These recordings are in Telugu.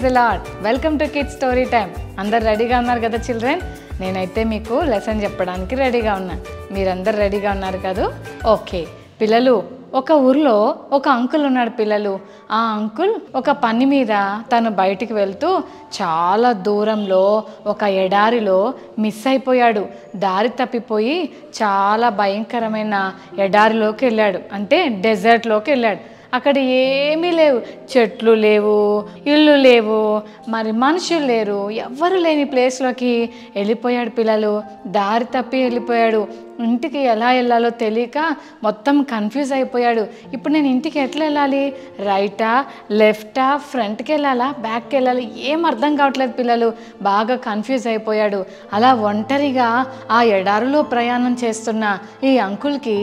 The lord. Welcome to kids story time. అందరు రెడీగా ఉన్నారు కదా చిల్డ్రన్? నేనైతే మీకు లెసన్ చెప్పడానికి రెడీగా ఉన్నా. మీరందరు రెడీగా ఉన్నారు కదా? ఓకే పిల్లలు, ఒక ఊర్లో ఒక అంకుల్ ఉన్నాడు పిల్లలు. ఆ అంకుల్ ఒక పని మీద తను బయటికి వెళ్తూ చాలా దూరంలో ఒక ఎడారిలో మిస్ అయిపోయాడు. దారి తప్పిపోయి చాలా భయంకరమైన ఎడారిలోకి వెళ్ళాడు, అంటే డెజర్ట్లోకి వెళ్ళాడు. అక్కడ ఏమీ లేవు, చెట్లు లేవు, ఇల్లు లేవు, మరి మనుషులు లేరు, ఎవ్వరు లేని ప్లేస్లోకి వెళ్ళిపోయాడు పిల్లలు. దారి తప్పి వెళ్ళిపోయాడు. ఇంటికి ఎలా వెళ్ళాలో తెలియక మొత్తం కన్ఫ్యూజ్ అయిపోయాడు. ఇప్పుడు నేను ఇంటికి ఎట్లా వెళ్ళాలి? రైటా, లెఫ్టా, ఫ్రంట్కి వెళ్ళాలా, బ్యాక్కి వెళ్ళాలి? ఏం అర్థం కావట్లేదు పిల్లలు. బాగా కన్ఫ్యూజ్ అయిపోయాడు. అలా ఒంటరిగా ఆ ఎడారిలో ప్రయాణం చేస్తున్న ఈ అంకుల్కి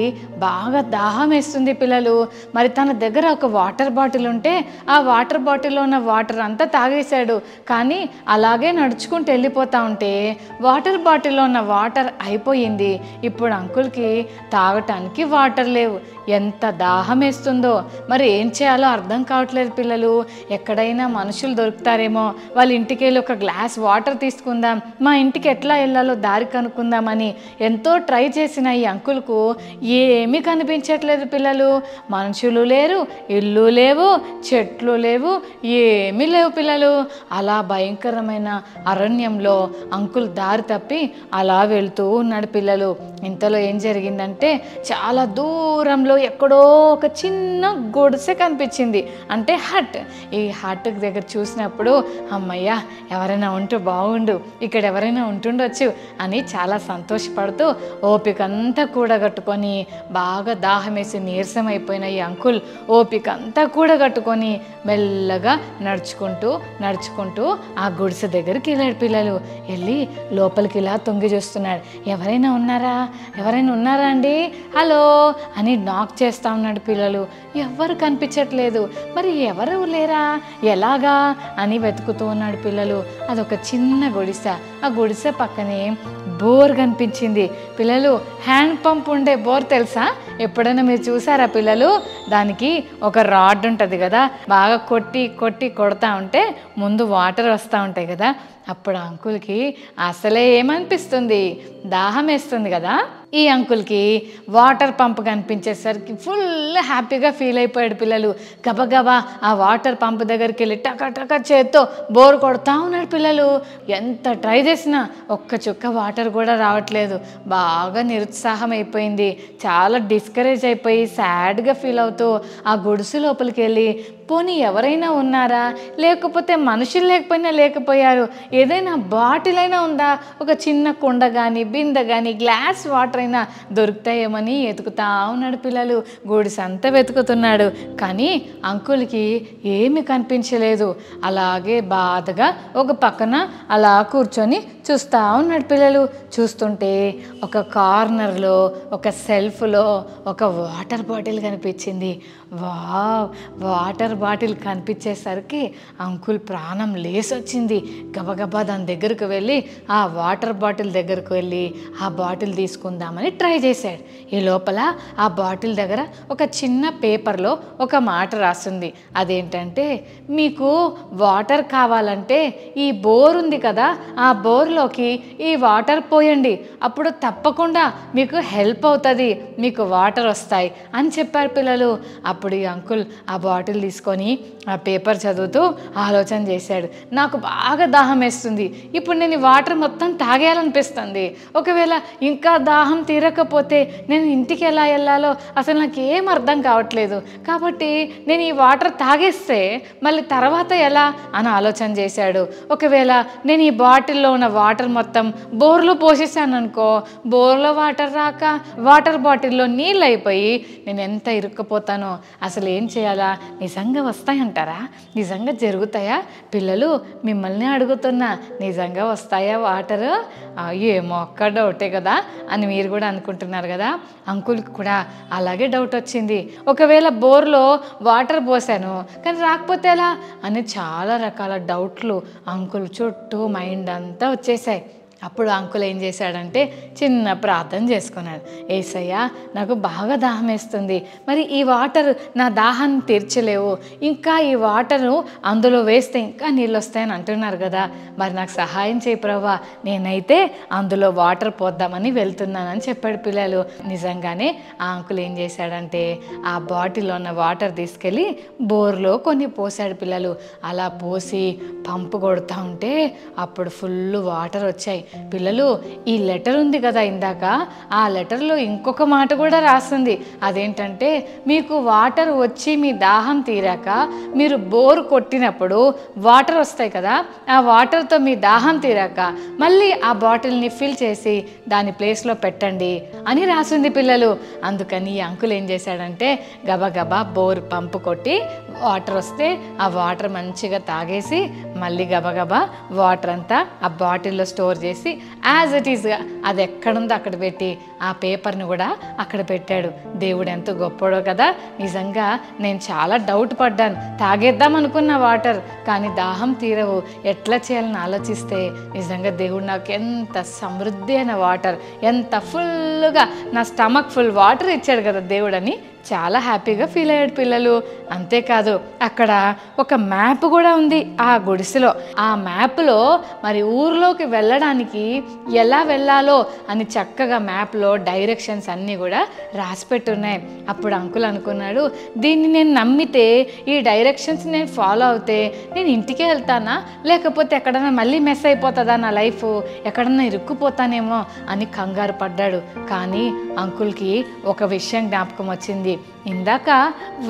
బాగా దాహం వేస్తుంది పిల్లలు. మరి తన దగ్గర ఒక వాటర్ బాటిల్ ఉంటే ఆ వాటర్ బాటిల్లో ఉన్న వాటర్ అంతా తాగేశాడు. కానీ అలాగే నడుచుకుంటూ వెళ్ళిపోతా ఉంటే వాటర్ బాటిల్లో ఉన్న వాటర్ అయిపోయింది. ఇప్పుడు అంకుల్కి తాగటానికి వాటర్ లేవు. ఎంత దాహం వేస్తుందో. మరి ఏం చేయాలో అర్థం కావట్లేదు పిల్లలు. ఎక్కడైనా మనుషులు దొరుకుతారేమో, వాళ్ళ ఇంటికి వెళ్ళి ఒక గ్లాస్ వాటర్ తీసుకుందాం, మా ఇంటికి ఎట్లా వెళ్ళాలో దారి కనుక్కుందామని ఎంతో ట్రై చేసిన ఈ అంకుల్కు ఏమీ కనిపించట్లేదు పిల్లలు. మనుషులు లేరు, ఇల్లు లేవు, చెట్లు లేవు, ఏమీ లేవు పిల్లలు. అలా భయంకరమైన అరణ్యంలో అంకుల్ దారి తప్పి అలా వెళ్తూ ఉన్నాడు పిల్లలు. ఇంతలో ఏం జరిగిందంటే చాలా దూరంలో ఎక్కడో ఒక చిన్న గుడిసె కనిపించింది, అంటే హట్. ఈ హట్ దగ్గర చూసినప్పుడు అమ్మయ్య, ఎవరైనా ఉంటూ బాగుండు, ఇక్కడ ఎవరైనా ఉంటుండొచ్చు అని చాలా సంతోషపడుతూ ఓపిక అంతా కూడగట్టుకొని, బాగా దాహం వేసి నీరసం అయిపోయిన ఈ అంకుల్ ఓపిక అంతా కూడగట్టుకొని మెల్లగా నడుచుకుంటూ నడుచుకుంటూ ఆ గుడిసె దగ్గరికి వెళ్ళాడు పిల్లలు. వెళ్ళి లోపలికి ఇలా తొంగి చూస్తున్నాడు. ఎవరైనా ఉన్నారా అండి, హలో అని నాక్ చేస్తూ ఉన్నాడు పిల్లలు. ఎవ్వరు కనిపించట్లేదు. మరి ఎవరు లేరా, ఎలాగా అని వెతుకుతూ ఉన్నాడు పిల్లలు. అదొక చిన్న గుడిసె. ఆ గుడిసె పక్కనే బోర్ కనిపించింది పిల్లలు. హ్యాండ్ పంప్ ఉండే బోర్ తెలుసా? ఎప్పుడైనా మీరు చూసారా పిల్లలు? దానికి ఒక రాడ్ ఉంటుంది కదా, బాగా కొడతా ఉంటే ముందు వాటర్ వస్తూ ఉంటాయి కదా. అప్పుడు అంకుల్కి అసలే ఏమనిపిస్తుంది, దాహం వేస్తుంది కదా. ఈ అంకుల్కి వాటర్ పంప్ కనిపించేసరికి ఫుల్ హ్యాపీగా ఫీల్ అయిపోయాడు పిల్లలు. గబగబా ఆ వాటర్ పంప్ దగ్గరికి వెళ్ళి టక చేత్తో బోర్ కొడతా ఉన్నాడు పిల్లలు. ఎంత ట్రై చేసినా ఒక్క చుక్క వాటర్ కూడా రావట్లేదు. బాగా నిరుత్సాహం అయిపోయింది. చాలా డిస్కరేజ్ అయిపోయి సాడ్గా ఫీల్ అవుతూ ఆ గుడిసె లోపలికి వెళ్ళి పోనీ ఎవరైనా ఉన్నారా, లేకపోతే మనుషులు లేకపోయారు, ఏదైనా బాటిల్ అయినా ఉందా, ఒక చిన్న కుండ కానీ బిందె కానీ గ్లాస్ వాటర్ అయినా దొరుకుతాయేమని వెతుకుతా ఉన్నాడు పిల్లలు. గుడిసె అంతా వెతుకుతున్నాడు, కానీ అంకుల్కి ఏమి కనిపించలేదు. అలాగే బాధగా ఒక పక్కన అలా కూర్చొని చూస్తూ ఉన్నాడు పిల్లలు. చూస్తుంటే ఒక కార్నర్లో ఒక సెల్ఫ్లో ఒక వాటర్ బాటిల్ కనిపించింది. వాటర్ బాటిల్ కనిపించేసరికి అంకుల్ ప్రాణం లేసొచ్చింది. గబగబా దాని దగ్గరకు వెళ్ళి ఆ వాటర్ బాటిల్ దగ్గరకు వెళ్ళి ఆ బాటిల్ తీసుకుందామని ట్రై చేశాడు. ఈ లోపల ఆ బాటిల్ దగ్గర ఒక చిన్న పేపర్లో ఒక మాట రాస్తుంది. అదేంటంటే, మీకు వాటర్ కావాలంటే ఈ బోర్ ఉంది కదా, ఆ బోర్లోకి ఈ వాటర్ పోయండి, అప్పుడు తప్పకుండా మీకు హెల్ప్ అవుతుంది, మీకు వాటర్ వస్తాయి అని చెప్పారు పిల్లలు. అప్పుడు ఈ అంకుల్ ఆ బాటిల్ తీసుకొని ఆ పేపర్ చదువుతూ ఆలోచన చేశాడు. నాకు బాగా దాహం వేస్తుంది, ఇప్పుడు నేను ఈ వాటర్ మొత్తం తాగేయాలనిపిస్తుంది. ఒకవేళ ఇంకా దాహం తీరకపోతే నేను ఇంటికి ఎలా వెళ్ళాలో అసలు నాకు ఏం అర్థం కావట్లేదు. కాబట్టి నేను ఈ వాటర్ తాగేస్తే మళ్ళీ తర్వాత ఎలా అని ఆలోచన చేశాడు. ఒకవేళ నేను ఈ బాటిల్లో ఉన్న వాటర్ మొత్తం బోర్లో పోసేసాను అనుకో, బోర్లో వాటర్ రాక వాటర్ బాటిల్లో నీళ్ళు అయిపోయి నేను ఎంత ఇరుక్కుపోతానో. అసలు ఏం చేయాలా? నిజంగా వస్తాయంటారా? నిజంగా జరుగుతాయా? పిల్లలు మిమ్మల్ని అడుగుతున్నా, నిజంగా వస్తాయా వాటరు? ఏమో ఒక్క డౌటే కదా అని మీరు కూడా అనుకుంటున్నారు కదా. అంకుల్కి కూడా అలాగే డౌట్ వచ్చింది. ఒకవేళ బోర్లో వాటర్ పోసాను కానీ రాకపోతే ఎలా అని చాలా రకాల డౌట్లు అంకుల్ చుట్టూ మైండ్ అంతా వచ్చేసాయి. అప్పుడు అంకుల్ ఏం చేశాడంటే చిన్న ప్రార్థన చేసుకున్నాడు. యేసయ్య, నాకు బాగా దాహం వేస్తుంది, మరి ఈ వాటర్ నా దాహాన్ని తీర్చలేవు, ఇంకా ఈ వాటరు అందులో వేస్తే ఇంకా నీళ్ళు వస్తాయని అంటున్నారు కదా, మరి నాకు సహాయం చేయి ప్రభువా, నేనైతే అందులో వాటర్ పోద్దామని వెళ్తున్నానని చెప్పాడు పిల్లలు. నిజంగానే ఆ అంకుల్ ఏం చేశాడంటే ఆ బాటిల్లో ఉన్న వాటర్ తీసుకెళ్ళి బోర్లో కొన్ని పోసాడు పిల్లలు. అలా పోసి పంపు కొడుతూ ఉంటే అప్పుడు ఫుల్ వాటర్ వచ్చాయి. పిల్లలు, ఈ లెటర్ ఉంది కదా ఇందాక, ఆ లెటర్లో ఇంకొక మాట కూడా రాస్తుంది. అదేంటంటే, మీకు వాటర్ వచ్చి మీ దాహం తీరాక మీరు బోర్ కొట్టినప్పుడు వాటర్ వస్తాయి కదా, ఆ వాటర్తో మీ దాహం తీరాక మళ్ళీ ఆ బాటిల్ని ఫిల్ చేసి దాని ప్లేస్లో పెట్టండి అని రాసింది పిల్లలు. అందుకని ఈ అంకుల్ ఏం చేశాడంటే గబగబా బోర్ పంపు కొట్టి వాటర్ వస్తే ఆ వాటర్ మంచిగా తాగేసి మళ్ళీ గబగబా వాటర్ అంతా ఆ బాటిల్లో స్టోర్ చేసి యాజ్ ఇట్ ఈస్గా అది ఎక్కడుందో అక్కడ పెట్టి ఆ పేపర్ని కూడా అక్కడ పెట్టాడు. దేవుడు ఎంత గొప్పడో కదా. నిజంగా నేను చాలా డౌట్ పడ్డాను, తాగేద్దాం అనుకున్న వాటర్ కానీ దాహం తీరవు, ఎట్లా చేయాలని ఆలోచిస్తే నిజంగా దేవుడు నాకు ఎంత సమృద్ధి అయిన వాటర్, ఎంత ఫుల్గా నా స్టమక్ ఫుల్ వాటర్ ఇచ్చాడు కదా దేవుడని చాలా హ్యాపీగా ఫీల్ అయ్యాడు పిల్లలు. అంతేకాదు అక్కడ ఒక మ్యాప్ కూడా ఉంది ఆ గుడిసెలో. ఆ మ్యాప్లో మరి ఊర్లోకి వెళ్ళడానికి ఎలా వెళ్ళాలో అని చక్కగా మ్యాప్లో డైరెక్షన్స్ అన్నీ కూడా రాసిపెట్టి ఉన్నాయి. అప్పుడు అంకుల్ అనుకున్నాడు, దీన్ని నేను నమ్మితే, ఈ డైరెక్షన్స్ నేను ఫాలో అవుతే నేను ఇంటికే వెళ్తానా, లేకపోతే ఎక్కడన్నా మళ్ళీ మెస్ అయిపోతుందా నా లైఫ్, ఎక్కడన్నా ఇరుక్కుపోతానేమో అని కంగారు పడ్డాడు. కానీ అంకుల్కి ఒక విషయం జ్ఞాపకం వచ్చింది. ఇందాక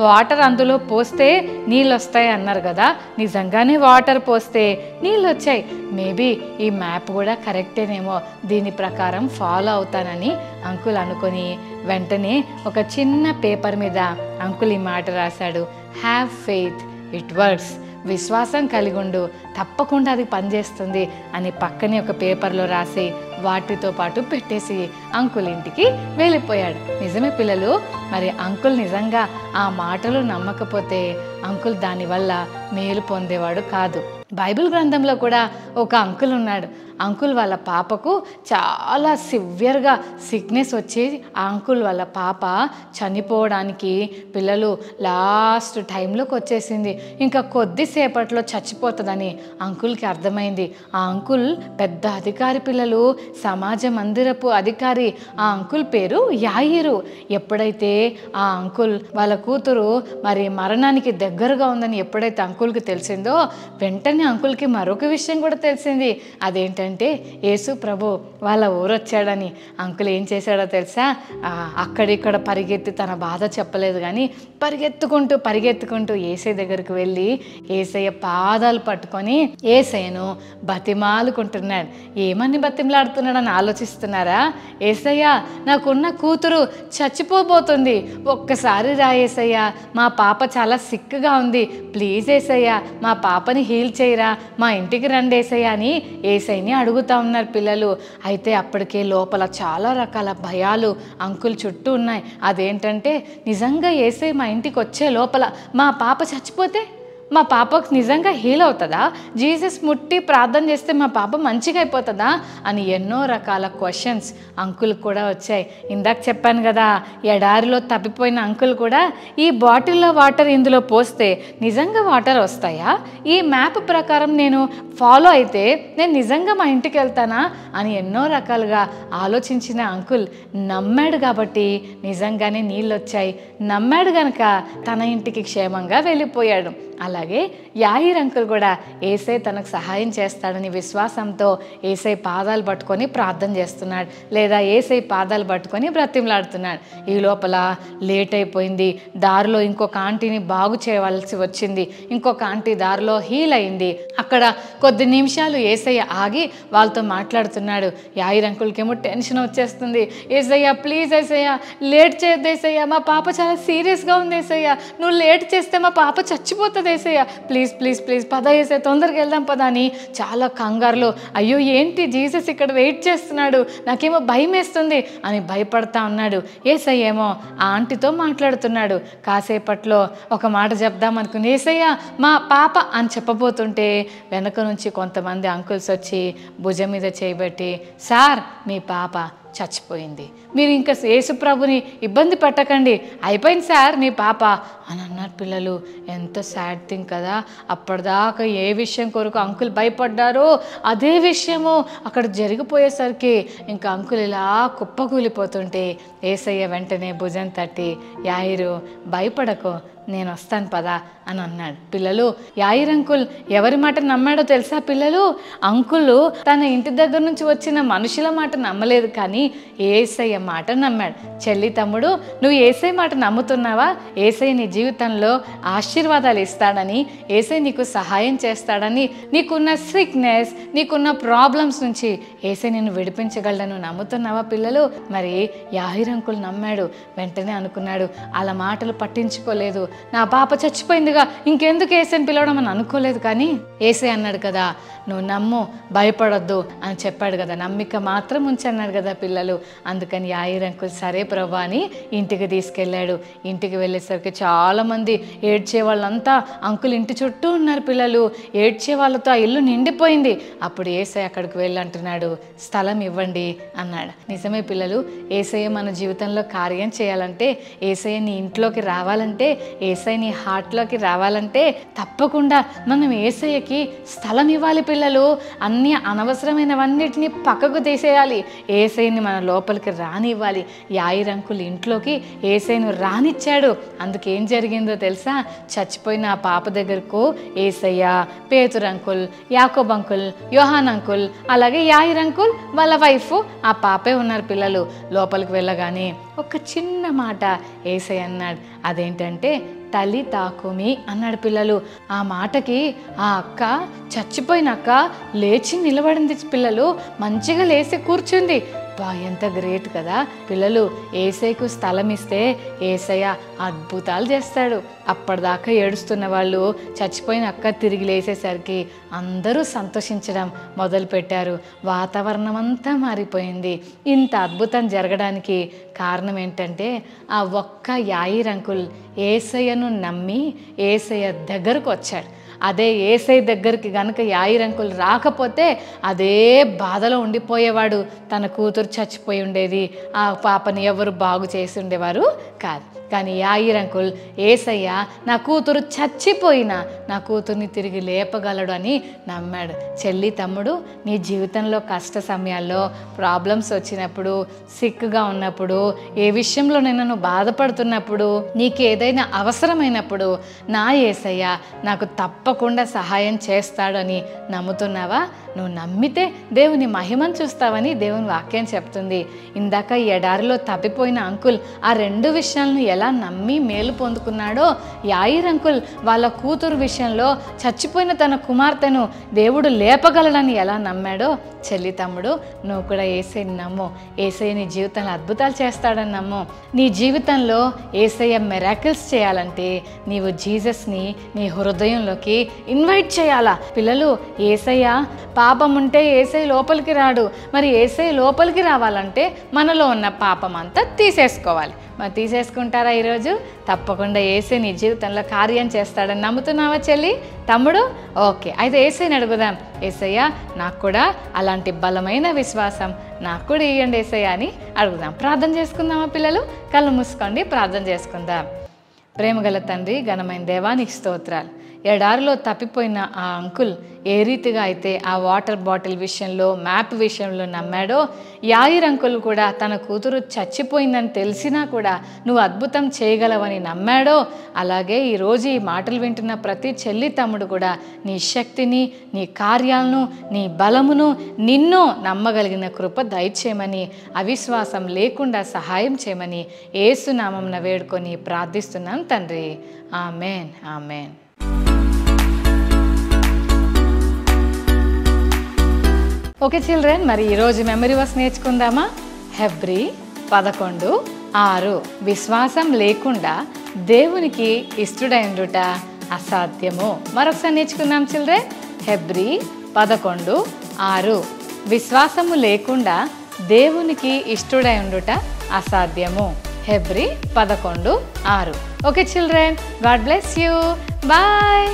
వాటర్ అందులో పోస్తే నీళ్ళు వస్తాయి అన్నారు కదా, నిజంగానే వాటర్ పోస్తే నీళ్ళు వచ్చాయి. మేబీ ఈ మ్యాప్ కూడా కరెక్టేనేమో, దీని ప్రకారం ఫాలో అవుతానని అంకుల్ అనుకొని వెంటనే ఒక చిన్న పేపర్ మీద అంకుల్ ఈ మాట రాశాడు, హ్యావ్ ఫెయిత్, ఇట్ వర్క్స్. విశ్వాసం కలిగి ఉండు, తప్పకుండా అది పనిచేస్తుంది అని పక్కనే ఒక పేపర్లో రాసి వాటితో పాటు పెట్టేసి అంకుల్ ఇంటికి వెళ్ళిపోయాడు. నిజమే పిల్లలు, మరి అంకుల్ నిజంగా ఆ మాటలు నమ్మకపోతే అంకుల్ దానివల్ల మేలు పొందేవాడు కాదు. బైబిల్ గ్రంథంలో కూడా ఒక అంకుల్ ఉన్నాడు. అంకుల్ వాళ్ళ పాపకు చాలా సివియర్గా సిక్నెస్ వచ్చి ఆ అంకుల్ వాళ్ళ పాప చనిపోవడానికి పిల్లలు లాస్ట్ టైంలోకి వచ్చేసింది. ఇంకా కొద్దిసేపట్లో చచ్చిపోతుందని అంకుల్కి అర్థమైంది. ఆ అంకుల్ పెద్ద అధికారి పిల్లలు, సమాజ మందిరపు అధికారి. ఆ అంకుల్ పేరు యాయిరు. ఎప్పుడైతే ఆ అంకుల్ వాళ్ళ కూతురు మరి మరణానికి దగ్గరగా ఉందని ఎప్పుడైతే అంకుల్కి తెలిసిందో వెంటనే అంకుల్కి మరొక విషయం కూడా తెలిసింది. అదేంటంటే యేసు ప్రభు వాళ్ళ ఊరు వచ్చాడని. అంకుల్ ఏం చేశాడో తెలుసా, అక్కడిక్కడ పరిగెత్తి తన బాధ చెప్పలేదు కానీ పరిగెత్తుకుంటూ యేసయ్య దగ్గరికి వెళ్ళి యేసయ్య పాదాలు పట్టుకొని యేసయ్యను బతిమాలుకుంటున్నాడు. ఏమని బతిమలాడుతున్నాడని ఆలోచిస్తున్నారా? యేసయ్య, నాకున్న కూతురు చచ్చిపోబోతుంది, ఒక్కసారి రా యేసయ్య, మా పాప చాలా సిక్గా ఉంది, ప్లీజ్ యేసయ్య మా పాపని హీల్ చేయరా, మా ఇంటికి రండి యేసయ్య అని యేసయ్యని అడుగుతా ఉన్నారు పిల్లలు. అయితే అప్పటికే లోపల చాలా రకాల భయాలు అంకుల్ చుట్టూ ఉన్నాయి. అదేంటంటే నిజంగా యేసయ్య మా ఇంటికి వచ్చే లోపల మా పాప చచ్చిపోతే మా పాపకు నిజంగా హీల్ అవుతుందా, జీసస్ ముట్టి ప్రార్థన చేస్తే మా పాప మంచిగా అయిపోతుందా అని ఎన్నో రకాల క్వశ్చన్స్ అంకుల్ కూడా వచ్చాయి. ఇందాక చెప్పాను కదా, ఎడారిలో తప్పిపోయిన అంకుల్ కూడా ఈ బాటిల్లో వాటర్ ఇందులో పోస్తే నిజంగా వాటర్ వస్తాయా, ఈ మ్యాప్ ప్రకారం నేను ఫాలో అయితే నేను నిజంగా మా ఇంటికి వెళ్తానా అని ఎన్నో రకాలుగా ఆలోచించిన అంకుల్ నమ్మాడు కాబట్టి నిజంగానే నీళ్ళు వచ్చాయి. నమ్మాడు గనక తన ఇంటికి క్షేమంగా వెళ్ళిపోయాడు. అలాగే యాయిర్ అంకుల్ కూడా యేసయ్య తనకు సహాయం చేస్తాడని విశ్వాసంతో యేసయ్య పాదాలు పట్టుకొని ప్రార్థన చేస్తున్నాడు, లేదా యేసయ్య పాదాలు పట్టుకొని బ్రతిమలాడుతున్నాడు. ఈ లోపల లేట్ అయిపోయింది. దారిలో ఇంకొక ఆంటీని బాగు చేయవలసి వచ్చింది. ఇంకొక ఆంటీ దారిలో హీల్ అయింది. అక్కడ కొద్ది నిమిషాలు యేసయ్య ఆగి వాళ్ళతో మాట్లాడుతున్నాడు. యాయిర్ అంకుల్కేమో టెన్షన్ వచ్చేస్తుంది. యేసయ్య ప్లీజ్ యేసయ్య లేట్ చేయొద్దు యేసయ్య, మా పాప చాలా సీరియస్గా ఉంది యేసయ్య, నువ్వు లేట్ చేస్తే మా పాప చచ్చిపోతుంది అయిపోతుంది ఏసయ్య, ప్లీజ్ ప్లీజ్ ప్లీజ్ పద ఏసయ్య, తొందరగా వెళ్దాం పద అని చాలా కంగారులో, అయ్యో ఏంటి జీసస్ ఇక్కడ వెయిట్ చేస్తున్నాడు, నాకేమో భయం వేస్తుంది అని భయపడతా ఉన్నాడు. ఏసయ్య ఏమో ఆ ఆంటీతో మాట్లాడుతున్నాడు. కాసేపట్లో ఒక మాట చెప్దాం అనుకుని ఏసయ్య మా పాప అని చెప్పబోతుంటే వెనక నుంచి కొంతమంది అంకుల్స్ వచ్చి భుజం మీద చేయబెట్టి, సార్ మీ పాప చచ్చిపోయింది, మీరు ఇంకా యేసుప్రభుని ఇబ్బంది పెట్టకండి, అయిపోయింది సార్ మీ పాప అని అన్నారు. పిల్లలు ఎంత సాడ్ థింగ్ కదా. అప్పటిదాకా ఏ విషయం కొరకు అంకుల్ భయపడ్డారో అదే విషయము అక్కడ జరిగిపోయేసరికి ఇంకా అంకుల్ ఇలా కుప్పకూలిపోతుంటే యేసయ్య వెంటనే భుజం తట్టి, యాయిరు భయపడకు, నేను వస్తాను పదా అని అన్నాడు. పిల్లలు యాయిర్ అంకుల్ ఎవరి మాట నమ్మాడో తెలుసా పిల్లలు? అంకుల్ తన ఇంటి దగ్గర నుంచి వచ్చిన మనుషుల మాట నమ్మలేదు, కానీ యేసయ్య మాట నమ్మాడు. చెల్లి తమ్ముడు, నువ్వు యేసయ్య మాట నమ్ముతున్నావా? యేసయ్య నీ జీవితంలో ఆశీర్వాదాలు ఇస్తాడని, యేసయ్య నీకు సహాయం చేస్తాడని, నీకున్న సిక్నెస్, నీకున్న ప్రాబ్లమ్స్ నుంచి యేసయ్య నిన్ను విడిపించగలడని నమ్ముతున్నావా పిల్లలు? మరి యాయిర్ అంకుల్ నమ్మాడు. వెంటనే అనుకున్నాడు, అలా మాటలు పట్టించుకోలేదు, నా పాప చచ్చిపోయిందిగా ఇంకెందుకు యేసయ్యని పిలవడం అని అనుకోలేదు. కానీ యేసయ్య అన్నాడు కదా, నువ్వు నమ్ము, భయపడొద్దు అని చెప్పాడు కదా, నమ్మిక మాత్రం ఉంచన్నాడు కదా పిల్లలు. అందుకని యాయిర్ అంకుల్ సరే ప్రభా అని ఇంటికి తీసుకెళ్ళాడు. ఇంటికి వెళ్ళేసరికి చాలామంది ఏడ్చే వాళ్ళంతా అంకుల్ ఇంటి చుట్టూ ఉన్నారు. పిల్లలు ఏడ్చే వాళ్ళతో ఆ ఇల్లు నిండిపోయింది. అప్పుడు యేసయ్య అక్కడికి వెళ్ళి అంటున్నాడు, స్థలం ఇవ్వండి అన్నాడు. నిజమే పిల్లలు, యేసయ్య మన జీవితంలో కార్యం చేయాలంటే, యేసయ్య నీ ఇంట్లోకి రావాలంటే, యేసయ్య నీ హార్ట్లోకి రావాలంటే తప్పకుండా మనం యేసయ్యకి స్థలం ఇవ్వాలి పిల్లలు. అన్ని అనవసరమైనవన్నిటినీ పక్కకు తీసేయాలి, యేసయ్యని మన లోపలికి రానివ్వాలి. యాయిర్ అంకుల్ ఇంట్లోకి యేసయ్యను రానిచ్చాడు. అందుకేం జరిగిందో తెలుసా? చచ్చిపోయిన ఆ పాప దగ్గరకు యేసయ్య, పేతురు అంకుల్, యాకోబ్ అంకుల్, యోహాన్ అంకుల్, అలాగే యాయిర్ అంకుల్ వాళ్ళ వైఫ్ ఆ పాపే ఉన్నారు. పిల్లలు లోపలికి వెళ్ళగానే ఒక చిన్న మాట యేసయ్య అన్నాడు. అదేంటంటే తల్లి తాకుమి అన్నాడు. పిల్లలు ఆ మాటకి ఆ అక్క, చచ్చిపోయిన అక్క లేచి నిలబడింది. పిల్లలు మంచిగా లేచి కూర్చుంది. ఎంత గ్రేట్ కదా పిల్లలు. యేసయ్యకు స్థలం ఇస్తే యేసయ్య అద్భుతాలు చేస్తాడు. అప్పటిదాకా ఏడుస్తున్న వాళ్ళు చచ్చిపోయిన అక్క తిరిగి లేచేసరికి అందరూ సంతోషించడం మొదలుపెట్టారు. వాతావరణం అంతా మారిపోయింది. ఇంత అద్భుతం జరగడానికి కారణం ఏంటంటే ఆ ఒక్క యాయిర్ అంకుల్ యేసయ్యను నమ్మి యేసయ్య దగ్గరకు వచ్చాడు. అదే యేసయ్య దగ్గరికి కనుక యాయిర్ అంకుల్ రాకపోతే అదే బాధలో ఉండిపోయేవాడు. తన కూతురు చచ్చిపోయి ఉండేది, ఆ పాపని ఎవరు బాగు చేసి ఉండేవారు కాదు. కానీ యాయిర్ అంకుల్, యేసయ్య నా కూతురు చచ్చిపోయినా నా కూతుర్ని తిరిగి లేపగలడు అని నమ్మాడు. చెల్లి తమ్ముడు, నీ జీవితంలో కష్ట సమయాల్లో, ప్రాబ్లమ్స్ వచ్చినప్పుడు, సిక్గా ఉన్నప్పుడు, ఏ విషయంలోనైనా నువ్వు బాధపడుతున్నప్పుడు, నీకు ఏదైనా అవసరమైనప్పుడు నా యేసయ్య నాకు తప్పకుండా సహాయం చేస్తాడని నమ్ముతున్నావా? నువ్వు నమ్మితే దేవుని మహిమను చూస్తావని దేవుని వాక్యం చెప్తుంది. ఇందాక ఈ ఎడారిలో తప్పిపోయిన అంకుల్ ఆ రెండు విషయాలను ఎలా నమ్మి మేలు పొందుకున్నాడో, యాయిర్ అంకుల్ వాళ్ళ కూతురు విషయంలో చచ్చిపోయిన తన కుమార్తెను దేవుడు లేపగలడని ఎలా నమ్మాడో, చెల్లి తమ్ముడు నువ్వు కూడా యేసయ్యని నమ్ము. యేసయ్య నీ జీవితంలో అద్భుతాలు చేస్తాడని నమ్ము. నీ జీవితంలో యేసయ్య మిరాకిల్స్ చేయాలంటే నీవు జీసస్ని నీ హృదయంలోకి ఇన్వైట్ చేయాలా. పిల్లలు యేసయ్య పాపం ఉంటే యేసయ్య లోపలికి రాడు. మరి యేసయ్య లోపలికి రావాలంటే మనలో ఉన్న పాపం అంతా తీసేసుకోవాలి. మరి తీసేసుకుంటారా ఈరోజు? తప్పకుండా యేసయ్య నీ జీవితంలో కార్యం చేస్తాడని నమ్ముతున్నావా చెల్లి తమ్ముడు? ఓకే, అయితే యేసయ్యని అడుగుదాం. యేసయ్య నాకు కూడా అలాంటి బలమైన విశ్వాసం నాకు కూడా ఇవ్వండి యేసయ్య అని అడుగుదాం. ప్రార్థన చేసుకుందామా పిల్లలు? కళ్ళు మూసుకోండి, ప్రార్థన చేసుకుందాం. ప్రేమగల తండ్రి, ఘనమైన దేవానికి స్తోత్రాలు. ఎడారిలో తప్పిపోయిన ఆ అంకుల్ ఏ రీతిగా అయితే ఆ వాటర్ బాటిల్ విషయంలో, మ్యాప్ విషయంలో నమ్మాడో, యాయిర్ అంకుల్ కూడా తన కూతురు చచ్చిపోయిందని తెలిసినా కూడా నువ్వు అద్భుతం చేయగలవని నమ్మాడో, అలాగే ఈరోజు ఈ మాటలు వింటున్న ప్రతి చెల్లి తమ్ముడు కూడా నీ శక్తిని, నీ కార్యాలను, నీ బలమును, నిన్ను నమ్మగలిగిన కృప దయచేయమని, అవిశ్వాసం లేకుండా సహాయం చేయమని యేసు నామమున వేడుకొని ప్రార్థిస్తున్నాను తండ్రి. Amen, amen. ఓకే చిల్డ్రన్, మరి ఈరోజు మెమరీ వర్స్ నేర్చుకుందామా? హెబ్రీ 11:6 విశ్వాసం లేకుండా దేవునికి ఇష్టడైనట అసాధ్యము. మరొకసారి నేర్చుకుందాం చిల్డ్రన్. హెబ్రీ 11:6 విశ్వాసము లేకుండా దేవునికి ఇష్టడై ఉండుట అసాధ్యము. హెబ్రీ 11:6. Okay children, God bless you. Bye.